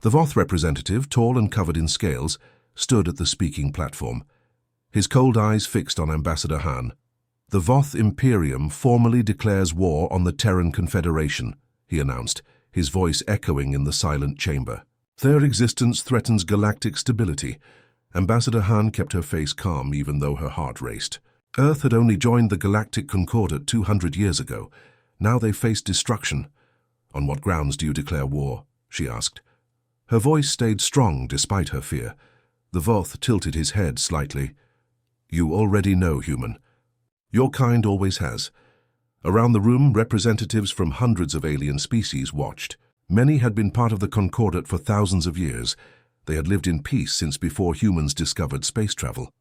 The Voth representative, tall and covered in scales, stood at the speaking platform, his cold eyes fixed on Ambassador Han. "The Voth Imperium formally declares war on the Terran Confederation," he announced, his voice echoing in the silent chamber. "Their existence threatens galactic stability." Ambassador Han kept her face calm even though her heart raced. Earth had only joined the Galactic Concordat 200 years ago. Now they faced destruction. "On what grounds do you declare war?" she asked. Her voice stayed strong despite her fear. The Voth tilted his head slightly. "You already know, human. Your kind always has." Around the room, representatives from hundreds of alien species watched. Many had been part of the Concordat for thousands of years. They had lived in peace since before humans discovered space travel.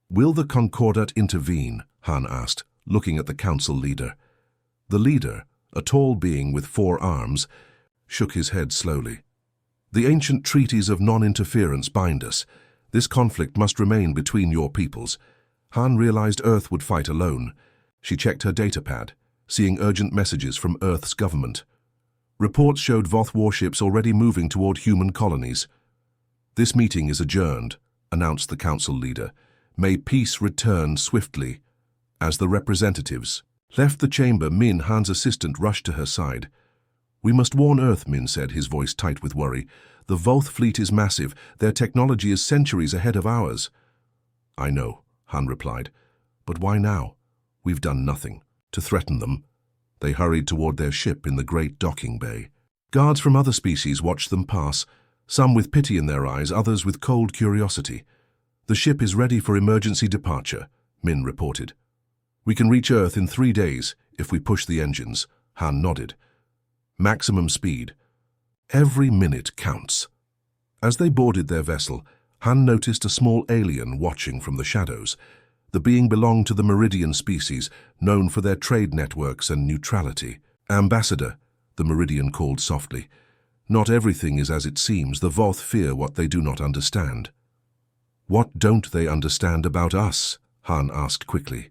"Will the Concordat intervene?" Han asked, looking at the council leader. The leader, a tall being with 4 arms, shook his head slowly. "The ancient treaties of non-interference bind us. This conflict must remain between your peoples." Han realized Earth would fight alone. She checked her datapad, seeing urgent messages from Earth's government. Reports showed Voth warships already moving toward human colonies. "This meeting is adjourned," announced the council leader. "May peace return swiftly." As the representatives left the chamber, Min, Han's assistant, rushed to her side. "We must warn Earth," Min said, his voice tight with worry. "The Voth fleet is massive. Their technology is centuries ahead of ours." "I know," Han replied. "But why now? We've done nothing to threaten them." They hurried toward their ship in the great docking bay. Guards from other species watched them pass, some with pity in their eyes, others with cold curiosity. "The ship is ready for emergency departure," Min reported. "We can reach Earth in 3 days if we push the engines." Han nodded. "Maximum speed. Every minute counts." As they boarded their vessel, Han noticed a small alien watching from the shadows. The being belonged to the Meridian species, known for their trade networks and neutrality. "Ambassador," the Meridian called softly. "Not everything is as it seems. The Voth fear what they do not understand." "What don't they understand about us?" Han asked quickly.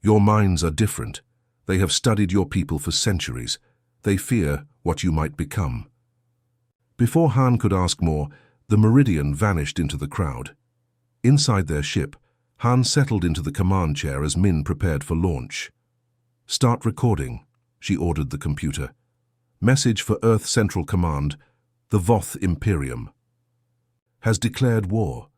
"Your minds are different. They have studied your people for centuries. They fear what you might become." Before Han could ask more, the Meridian vanished into the crowd. Inside their ship, Han settled into the command chair as Min prepared for launch. "Start recording," she ordered the computer. "Message for Earth Central Command. The Voth Imperium has declared war.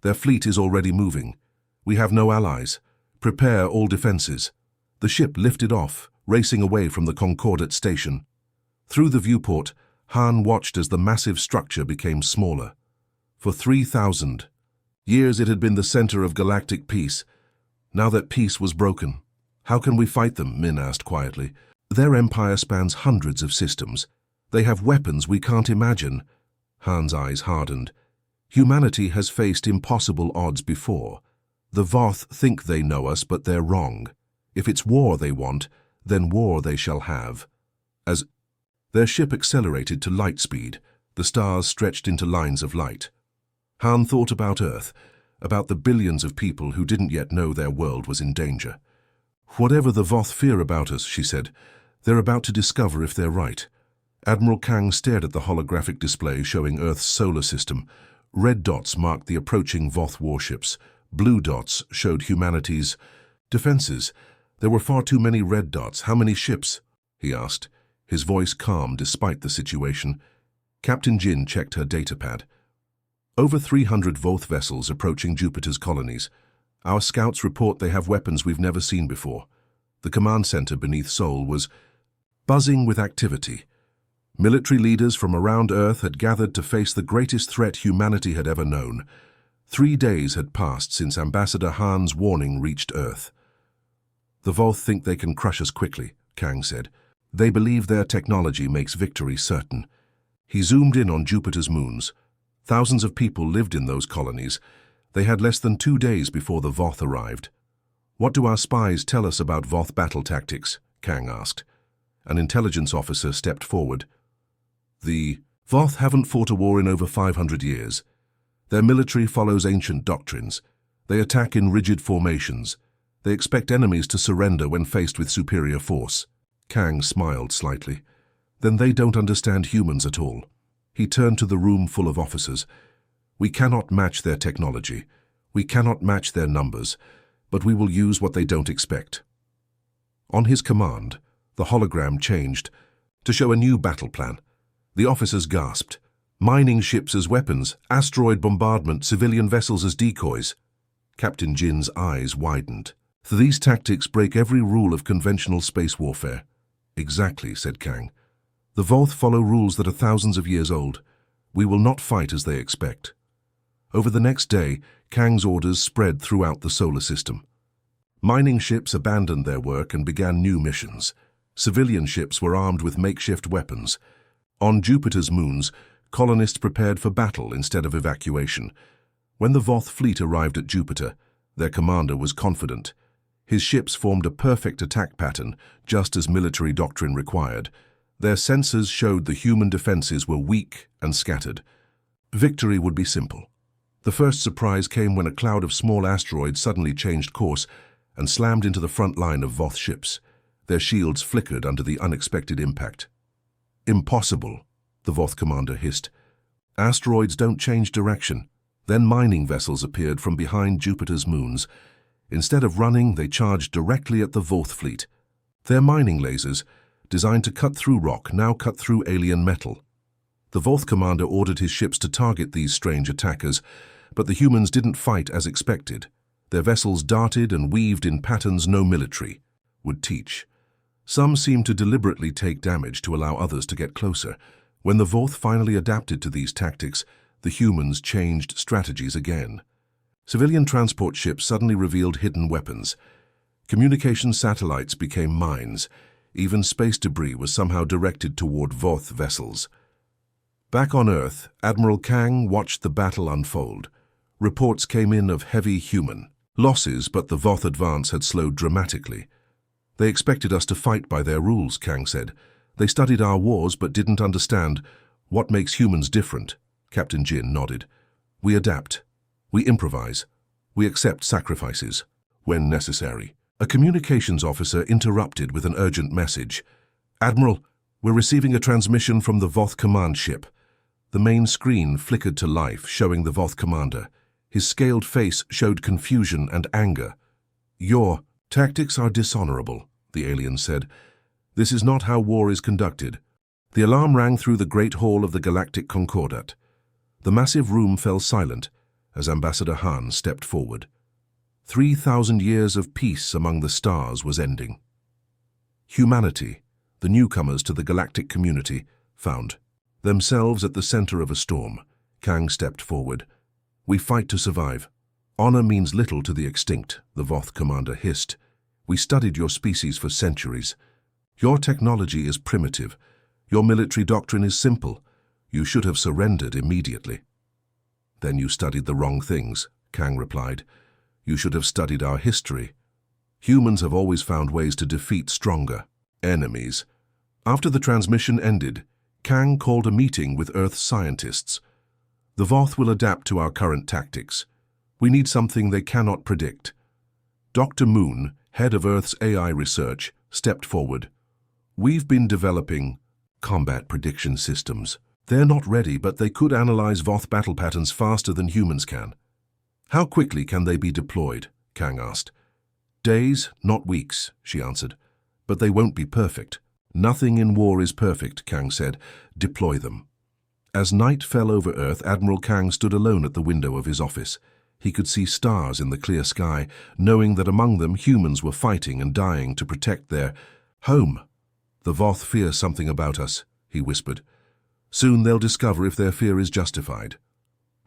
Their fleet is already moving. We have no allies. Prepare all defenses." The ship lifted off, racing away from the Concordat station. Through the viewport, Han watched as the massive structure became smaller. For 3,000 years it had been the center of galactic peace. Now that peace was broken. "How can we fight them?" Min asked quietly. "Their empire spans hundreds of systems. They have weapons we can't imagine." Han's eyes hardened. "Humanity has faced impossible odds before. The Voth think they know us, but they're wrong. If it's war they want, then war they shall have." As their ship accelerated to light speed, the stars stretched into lines of light. Han thought about Earth, about the billions of people who didn't yet know their world was in danger. "Whatever the Voth fear about us," she said, "they're about to discover if they're right." Admiral Kang stared at the holographic display showing Earth's solar system. Red dots marked the approaching Voth warships. Blue dots showed humanity's defenses. There were far too many red dots. "How many ships?" he asked, his voice calm despite the situation. Captain Jin checked her datapad. "Over 300 Voth vessels approaching Jupiter's colonies. Our scouts report they have weapons we've never seen before." The command center beneath Seoul was buzzing with activity. Military leaders from around Earth had gathered to face the greatest threat humanity had ever known. 3 days had passed since Ambassador Han's warning reached Earth. "The Voth think they can crush us quickly," Kang said. "They believe their technology makes victory certain." He zoomed in on Jupiter's moons. Thousands of people lived in those colonies. They had less than 2 days before the Voth arrived. "What do our spies tell us about Voth battle tactics?" Kang asked. An intelligence officer stepped forward. "The Voth haven't fought a war in over 500 years. Their military follows ancient doctrines. They attack in rigid formations. They expect enemies to surrender when faced with superior force." Kang smiled slightly. "Then they don't understand humans at all." He turned to the room full of officers. We cannot match their technology. We cannot match their numbers, but we will use what they don't expect. On his command, the hologram changed to show a new battle plan. The officers gasped. Mining ships as weapons, asteroid bombardment, civilian vessels as decoys. Captain Jin's eyes widened. These tactics break every rule of conventional space warfare. Exactly, said Kang. The Voth follow rules that are thousands of years old. We will not fight as they expect. Over the next day, Kang's orders spread throughout the solar system. Mining ships abandoned their work and began new missions. Civilian ships were armed with makeshift weapons. On Jupiter's moons, colonists prepared for battle instead of evacuation. When the Voth fleet arrived at Jupiter, their commander was confident. His ships formed a perfect attack pattern, just as military doctrine required. Their sensors showed the human defenses were weak and scattered. Victory would be simple. The first surprise came when a cloud of small asteroids suddenly changed course and slammed into the front line of Voth ships. Their shields flickered under the unexpected impact. Impossible, the Voth commander hissed. Asteroids don't change direction. Then mining vessels appeared from behind Jupiter's moons. Instead of running, they charged directly at the Voth fleet. Their mining lasers, designed to cut through rock, now cut through alien metal. The Voth commander ordered his ships to target these strange attackers, but the humans didn't fight as expected. Their vessels darted and weaved in patterns no military would teach. Some seemed to deliberately take damage to allow others to get closer. When the Voth finally adapted to these tactics, the humans changed strategies again. Civilian transport ships suddenly revealed hidden weapons. Communication satellites became mines. Even space debris was somehow directed toward Voth vessels. Back on Earth, Admiral Kang watched the battle unfold. Reports came in of heavy human losses, but the Voth advance had slowed dramatically. They expected us to fight by their rules, Kang said. They studied our wars but didn't understand what makes humans different. Captain Jin nodded. We adapt. We improvise. We accept sacrifices when necessary. A communications officer interrupted with an urgent message. Admiral, we're receiving a transmission from the Voth command ship. The main screen flickered to life, showing the Voth commander. His scaled face showed confusion and anger. Your tactics are dishonorable, the alien said. This is not how war is conducted. The alarm rang through the great hall of the Galactic Concordat. The massive room fell silent as Ambassador Han stepped forward. 3,000 years of peace among the stars was ending. Humanity, the newcomers to the galactic community, found themselves at the center of a storm. Kang stepped forward. We fight to survive. Honor means little to the extinct, the Voth commander hissed. We studied your species for centuries. Your technology is primitive. Your military doctrine is simple. You should have surrendered immediately. Then you studied the wrong things, Kang replied. You should have studied our history. Humans have always found ways to defeat stronger enemies. After the transmission ended, Kang called a meeting with Earth's scientists. The Voth will adapt to our current tactics. We need something they cannot predict. Dr. Moon, head of Earth's AI research, stepped forward. We've been developing combat prediction systems. They're not ready, but they could analyze Voth battle patterns faster than humans can. How quickly can they be deployed? Kang asked. Days, not weeks, she answered. But they won't be perfect. Nothing in war is perfect, Kang said. Deploy them. As night fell over Earth, Admiral Kang stood alone at the window of his office. He could see stars in the clear sky, knowing that among them humans were fighting and dying to protect their home. The Voth fear something about us, he whispered. Soon they'll discover if their fear is justified.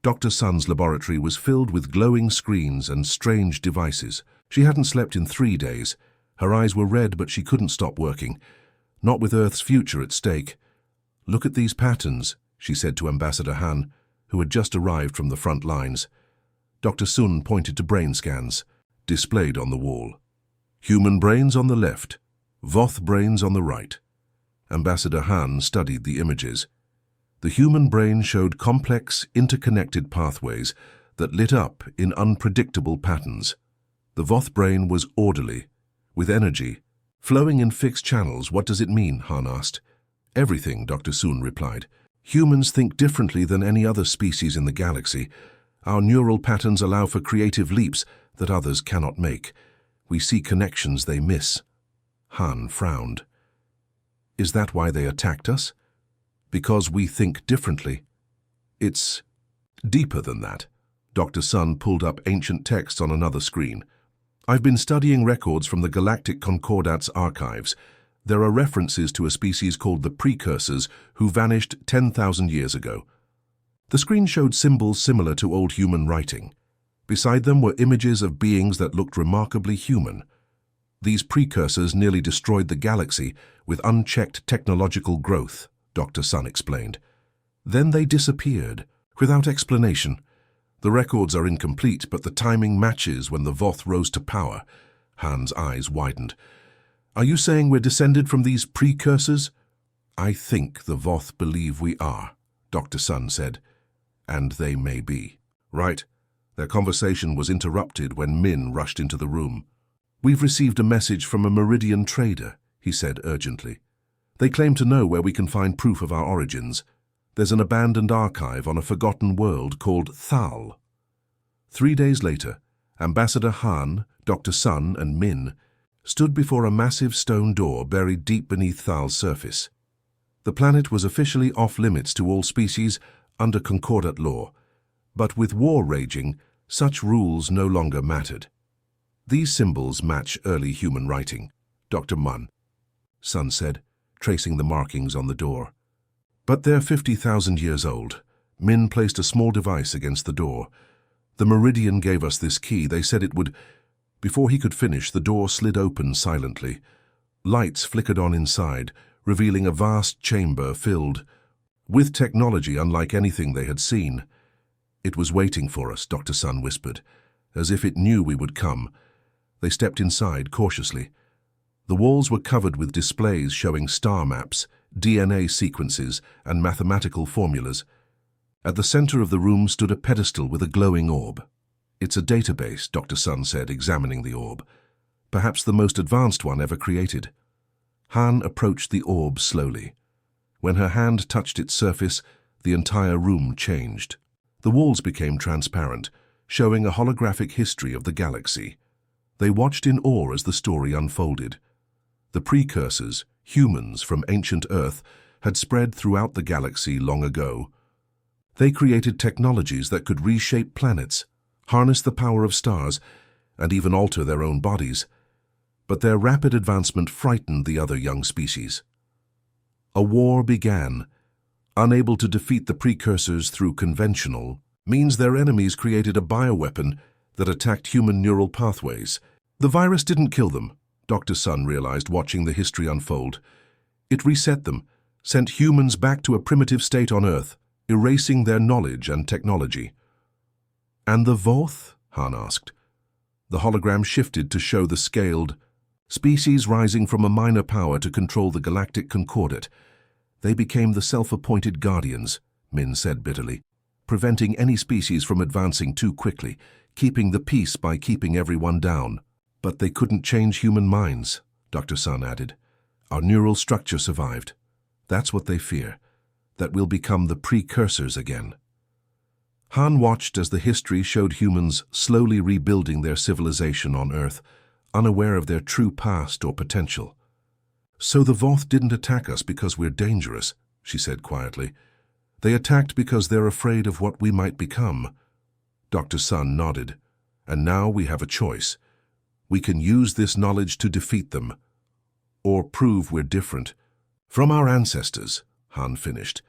Dr. Sun's laboratory was filled with glowing screens and strange devices. She hadn't slept in 3 days. Her eyes were red, but she couldn't stop working. Not with Earth's future at stake. Look at these patterns, she said to Ambassador Han, who had just arrived from the front lines. Dr. Sun pointed to brain scans, displayed on the wall. Human brains on the left, Voth brains on the right. Ambassador Han studied the images. The human brain showed complex, interconnected pathways that lit up in unpredictable patterns. The Voth brain was orderly, with energy, flowing in fixed channels. What does it mean? Han asked. Everything, Dr. Sun replied. Humans think differently than any other species in the galaxy. Our neural patterns allow for creative leaps that others cannot make. We see connections they miss. Han frowned. Is that why they attacked us? Because we think differently? It's deeper than that. Dr. Sun pulled up ancient texts on another screen. I've been studying records from the Galactic Concordat's archives. There are references to a species called the Precursors who vanished 10,000 years ago. The screen showed symbols similar to old human writing. Beside them were images of beings that looked remarkably human. These precursors nearly destroyed the galaxy with unchecked technological growth, Dr. Sun explained. Then they disappeared, without explanation. The records are incomplete, but the timing matches when the Voth rose to power. Han's eyes widened. Are you saying we're descended from these precursors? I think the Voth believe we are, Dr. Sun said. And they may be. Right. Their conversation was interrupted when Min rushed into the room. We've received a message from a Meridian trader, he said urgently. They claim to know where we can find proof of our origins. There's an abandoned archive on a forgotten world called Thal. 3 days later, Ambassador Han, Dr. Sun, and Min stood before a massive stone door buried deep beneath Thal's surface. The planet was officially off-limits to all species under Concordat law, but with war raging, such rules no longer mattered. These symbols match early human writing, Dr. Sun said, tracing the markings on the door. But they're 50,000 years old. Min placed a small device against the door. The Meridian gave us this key. They said it would... Before he could finish, the door slid open silently. Lights flickered on inside, revealing a vast chamber filled with technology unlike anything they had seen. It was waiting for us, Dr. Sun whispered, as if it knew we would come. They stepped inside cautiously. The walls were covered with displays showing star maps, DNA sequences, and mathematical formulas. At the center of the room stood a pedestal with a glowing orb. It's a database, Dr. Sun said, examining the orb. Perhaps the most advanced one ever created. Han approached the orb slowly. When her hand touched its surface, the entire room changed. The walls became transparent, showing a holographic history of the galaxy. They watched in awe as the story unfolded. The precursors, humans from ancient Earth, had spread throughout the galaxy long ago. They created technologies that could reshape planets, harness the power of stars, and even alter their own bodies. But their rapid advancement frightened the other young species. A war began. Unable to defeat the precursors through conventional means, their enemies created a bioweapon that attacked human neural pathways. The virus didn't kill them, Dr. Sun realized watching the history unfold. It reset them, sent humans back to a primitive state on Earth, erasing their knowledge and technology. And the Voth? Han asked. The hologram shifted to show the scaled species rising from a minor power to control the Galactic Concordat. They became the self-appointed guardians, Min said bitterly, preventing any species from advancing too quickly, keeping the peace by keeping everyone down. But they couldn't change human minds, Dr. Sun added. Our neural structure survived. That's what they fear, that we'll become the precursors again. Han watched as the history showed humans slowly rebuilding their civilization on Earth, unaware of their true past or potential. So the Voth didn't attack us because we're dangerous, she said quietly. They attacked because they're afraid of what we might become. Dr. Sun nodded. And now we have a choice. We can use this knowledge to defeat them, or prove we're different from our ancestors, Han finished.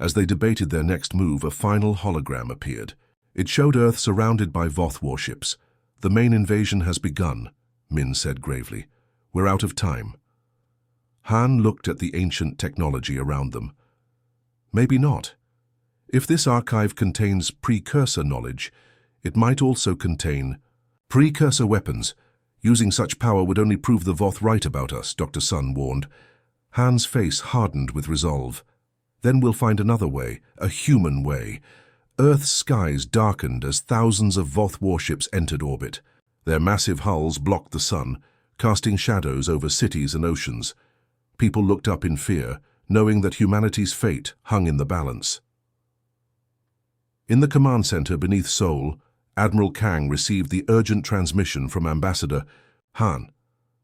As they debated their next move, a final hologram appeared. It showed Earth surrounded by Voth warships. The main invasion has begun, Min said gravely. We're out of time. Han looked at the ancient technology around them. Maybe not. If this archive contains precursor knowledge, it might also contain precursor weapons. Using such power would only prove the Voth right about us, Dr. Sun warned. Han's face hardened with resolve. Then we'll find another way, a human way. Earth's skies darkened as thousands of Voth warships entered orbit. Their massive hulls blocked the sun, casting shadows over cities and oceans. People looked up in fear, knowing that humanity's fate hung in the balance. In the command center beneath Seoul, Admiral Kang received the urgent transmission from Ambassador Han.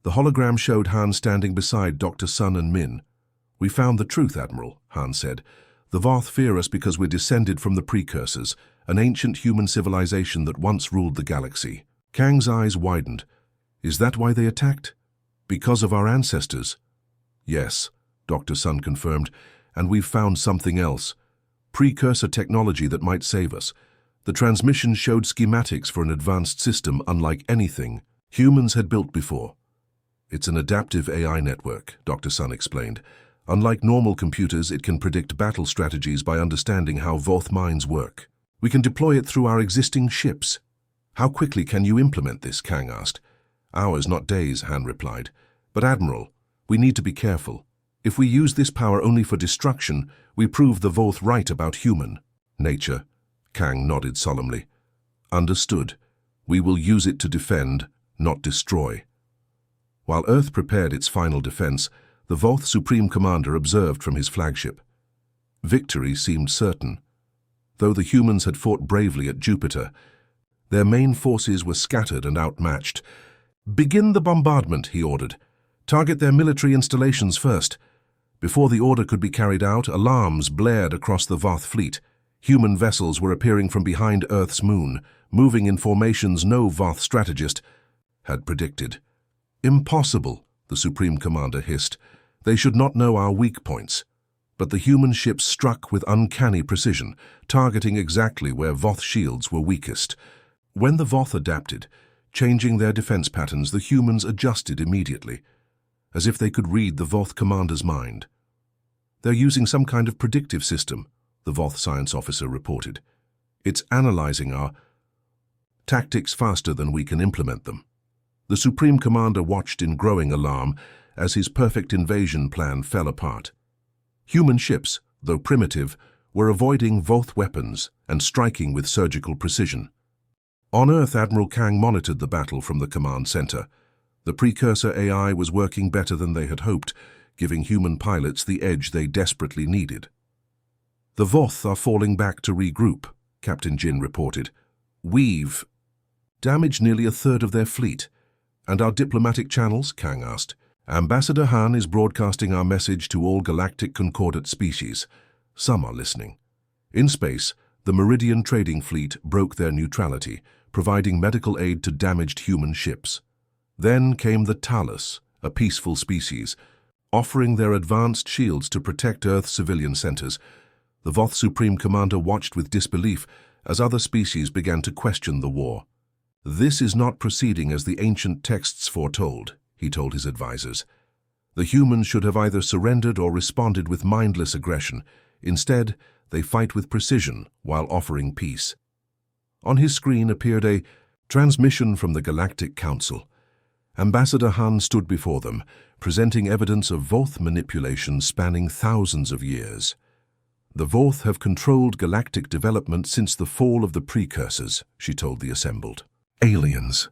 The hologram showed Han standing beside Dr. Sun and Min. "We found the truth, Admiral," Han said. "The Voth fear us because we're descended from the precursors, an ancient human civilization that once ruled the galaxy." Kang's eyes widened. "Is that why they attacked? Because of our ancestors?" "Yes," Dr. Sun confirmed, "and we've found something else. Precursor technology that might save us. The transmission showed schematics for an advanced system unlike anything humans had built before." "It's an adaptive AI network," Dr. Sun explained. "Unlike normal computers, it can predict battle strategies by understanding how Voth minds work. We can deploy it through our existing ships." "How quickly can you implement this?" Kang asked. "Hours, not days," Han replied. "But Admiral, we need to be careful. If we use this power only for destruction, we prove the Voth right about human nature." Kang nodded solemnly. "Understood. We will use it to defend, not destroy." While Earth prepared its final defense, the Voth Supreme Commander observed from his flagship. Victory seemed certain. Though the humans had fought bravely at Jupiter, their main forces were scattered and outmatched. "Begin the bombardment," he ordered. "Target their military installations first." Before the order could be carried out, alarms blared across the Voth fleet. Human vessels were appearing from behind Earth's moon, moving in formations no Voth strategist had predicted. "Impossible," the Supreme Commander hissed. "They should not know our weak points." But the human ships struck with uncanny precision, targeting exactly where Voth shields were weakest. When the Voth adapted, changing their defense patterns, the humans adjusted immediately, as if they could read the Voth commander's mind. "They're using some kind of predictive system," the Voth science officer reported. "It's analyzing our tactics faster than we can implement them." The Supreme Commander watched in growing alarm as his perfect invasion plan fell apart. Human ships, though primitive, were avoiding Voth weapons and striking with surgical precision. On Earth, Admiral Kang monitored the battle from the command center. The precursor AI was working better than they had hoped, giving human pilots the edge they desperately needed. "The Voth are falling back to regroup," Captain Jin reported. "We've damaged nearly a third of their fleet." "And our diplomatic channels?" Kang asked. "Ambassador Han is broadcasting our message to all galactic concordate species. Some are listening." In space, the Meridian trading fleet broke their neutrality, providing medical aid to damaged human ships. Then came the Talus, a peaceful species, offering their advanced shields to protect Earth's civilian centers. The Voth Supreme Commander watched with disbelief as other species began to question the war. "This is not proceeding as the ancient texts foretold," he told his advisors. "The humans should have either surrendered or responded with mindless aggression. Instead, they fight with precision while offering peace." On his screen appeared a transmission from the Galactic Council. Ambassador Han stood before them, presenting evidence of Voth manipulation spanning thousands of years. "The Voth have controlled galactic development since the fall of the precursors," she told the assembled. "Aliens.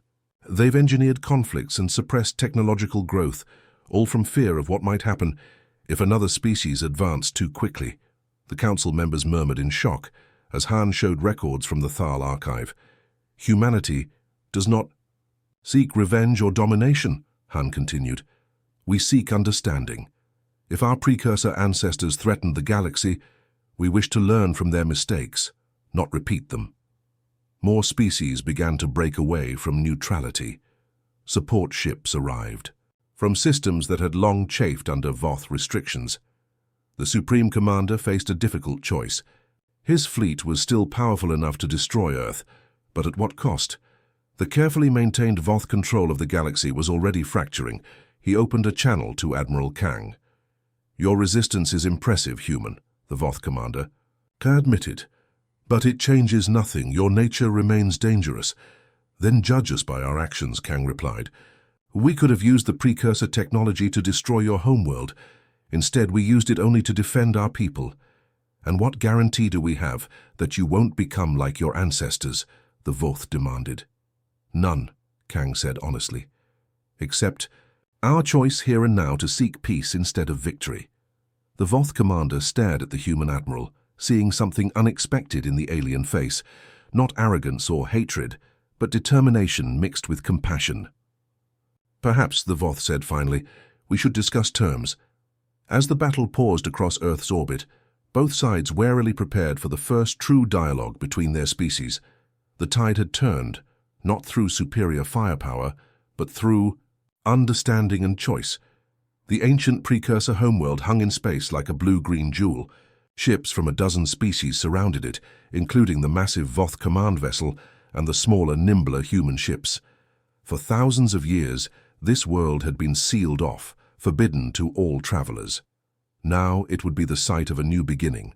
They've engineered conflicts and suppressed technological growth, all from fear of what might happen if another species advanced too quickly." The council members murmured in shock as Han showed records from the Thal archive. "Humanity does not seek revenge or domination," Han continued. "We seek understanding. If our precursor ancestors threatened the galaxy, we wish to learn from their mistakes, not repeat them." More species began to break away from neutrality. Support ships arrived, from systems that had long chafed under Voth restrictions. The Supreme Commander faced a difficult choice. His fleet was still powerful enough to destroy Earth, but at what cost? The carefully maintained Voth control of the galaxy was already fracturing. He opened a channel to Admiral Kang. "Your resistance is impressive, human," the Voth commander admitted. "But it changes nothing. Your nature remains dangerous." "Then judge us by our actions," Kang replied. "We could have used the precursor technology to destroy your homeworld. Instead, we used it only to defend our people. And what guarantee do we have that you won't become like your ancestors?" the Voth demanded. "None," Kang said honestly. "Except our choice here and now to seek peace instead of victory." The Voth commander stared at the human admiral, seeing something unexpected in the alien face, not arrogance or hatred, but determination mixed with compassion. "Perhaps," the Voth said finally, "we should discuss terms." As the battle paused across Earth's orbit, both sides warily prepared for the first true dialogue between their species. The tide had turned, not through superior firepower, but through understanding and choice. The ancient precursor homeworld hung in space like a blue-green jewel. Ships from a dozen species surrounded it, including the massive Voth command vessel and the smaller, nimbler human ships. For thousands of years, this world had been sealed off, forbidden to all travelers. Now it would be the site of a new beginning.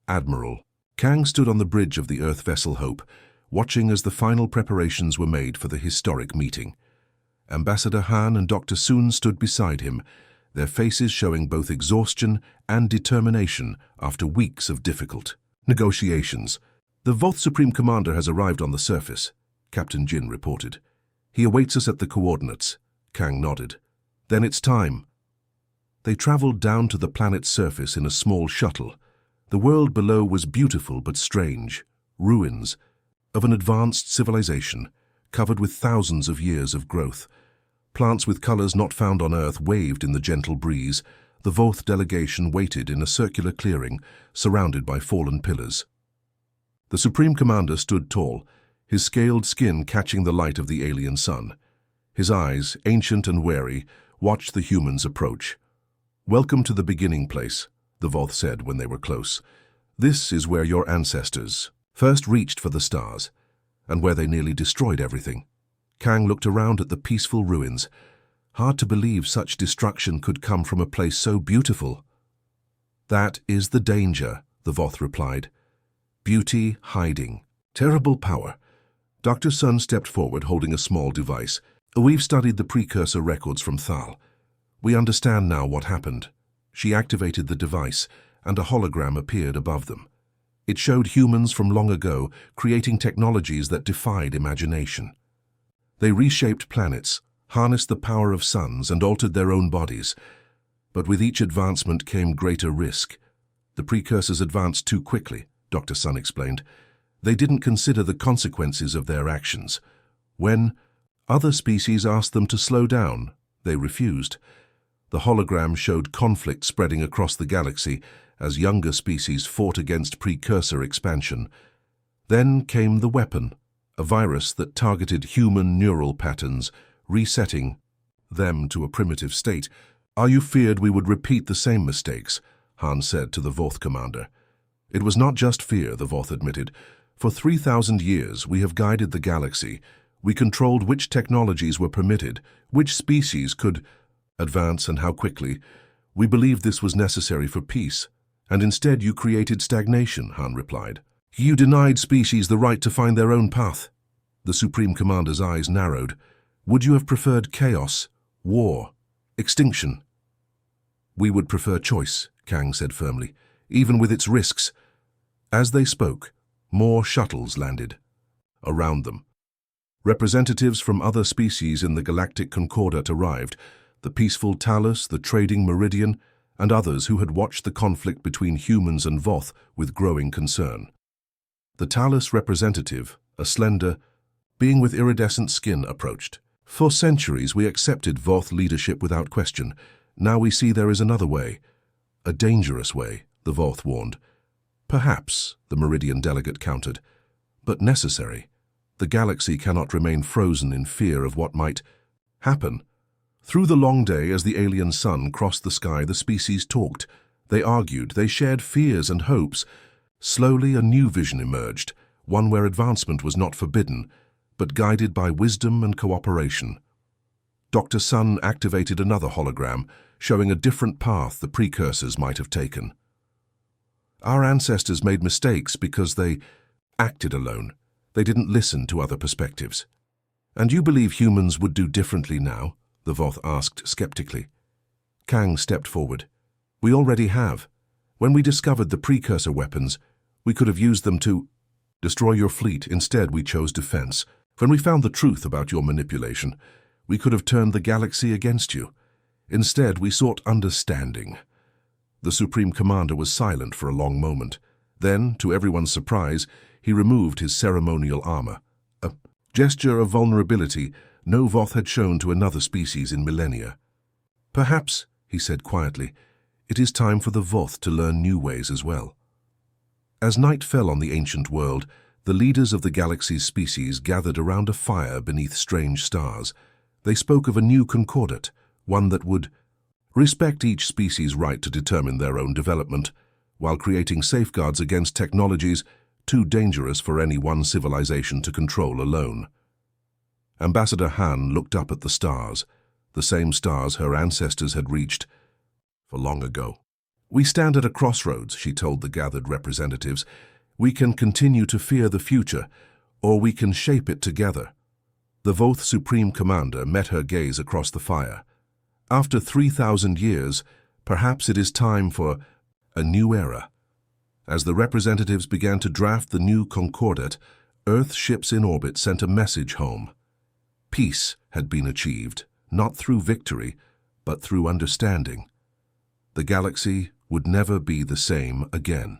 Admiral. Kang stood on the bridge of the Earth vessel Hope, watching as the final preparations were made for the historic meeting. Ambassador Han and Dr. Soon stood beside him, their faces showing both exhaustion and determination after weeks of difficult negotiations. "The Voth Supreme Commander has arrived on the surface," Captain Jin reported. "He awaits us at the coordinates." Kang nodded. "Then it's time." They traveled down to the planet's surface in a small shuttle. The world below was beautiful but strange, ruins of an advanced civilization, covered with thousands of years of growth. Plants with colors not found on Earth waved in the gentle breeze. The Voth delegation waited in a circular clearing, surrounded by fallen pillars. The Supreme Commander stood tall, his scaled skin catching the light of the alien sun. His eyes, ancient and wary, watched the humans approach. "Welcome to the beginning place," the Voth said when they were close. "This is where your ancestors first reached for the stars, and where they nearly destroyed everything." Kang looked around at the peaceful ruins. Hard to believe such destruction could come from a place so beautiful. "That is the danger," the Voth replied. "Beauty hiding. Terrible power." Dr. Sun stepped forward holding a small device. "We've studied the precursor records from Thal. We understand now what happened." She activated the device, and a hologram appeared above them. It showed humans from long ago creating technologies that defied imagination. They reshaped planets, harnessed the power of suns, and altered their own bodies. But with each advancement came greater risk. "The precursors advanced too quickly," Dr. Sun explained. "They didn't consider the consequences of their actions. When other species asked them to slow down, they refused." The hologram showed conflict spreading across the galaxy as younger species fought against precursor expansion. Then came the weapon, a virus that targeted human neural patterns, resetting them to a primitive state. "Are you feared we would repeat the same mistakes?" Han said to the Voth commander. "It was not just fear," the Voth admitted. "For 3,000 years we have guided the galaxy. We controlled which technologies were permitted, which species could advance and how quickly. We believed this was necessary for peace. And instead you created stagnation," Han replied. "You denied species the right to find their own path." The Supreme Commander's eyes narrowed. "Would you have preferred chaos, war, extinction?" "We would prefer choice," Kang said firmly, "even with its risks." As they spoke, more shuttles landed around them. Representatives from other species in the Galactic Concordat arrived, the peaceful Talus, the trading Meridian, and others who had watched the conflict between humans and Voth with growing concern. The Talus representative, a slender being with iridescent skin, approached. "For centuries we accepted Voth leadership without question. Now we see there is another way. A dangerous way," the Voth warned. "Perhaps," the Meridian delegate countered, "but necessary. The galaxy cannot remain frozen in fear of what might happen." Through the long day, as the alien sun crossed the sky, the species talked. They argued, they shared fears and hopes. Slowly a new vision emerged, one where advancement was not forbidden, but guided by wisdom and cooperation. Dr. Sun activated another hologram, showing a different path the precursors might have taken. "Our ancestors made mistakes because they acted alone. They didn't listen to other perspectives." "And you believe humans would do differently now?" the Voth asked skeptically. Kang stepped forward. "We already have. When we discovered the precursor weapons, we could have used them to destroy your fleet. Instead, we chose defense. When we found the truth about your manipulation, we could have turned the galaxy against you. Instead, we sought understanding. The Supreme Commander was silent for a long moment. Then, to everyone's surprise, he removed his ceremonial armor. A gesture of vulnerability no Voth had shown to another species in millennia. "Perhaps," he said quietly, "it is time for the Voth to learn new ways as well." As night fell on the ancient world, the leaders of the galaxy's species gathered around a fire beneath strange stars. They spoke of a new concordat, one that would respect each species' right to determine their own development, while creating safeguards against technologies too dangerous for any one civilization to control alone. Ambassador Han looked up at the stars, the same stars her ancestors had reached for long ago. "We stand at a crossroads," she told the gathered representatives. "We can continue to fear the future, or we can shape it together." The Voth Supreme Commander met her gaze across the fire. "After 3,000 years, perhaps it is time for a new era." As the representatives began to draft the new concordat, Earth ships in orbit sent a message home. Peace had been achieved, not through victory, but through understanding. The galaxy would never be the same again.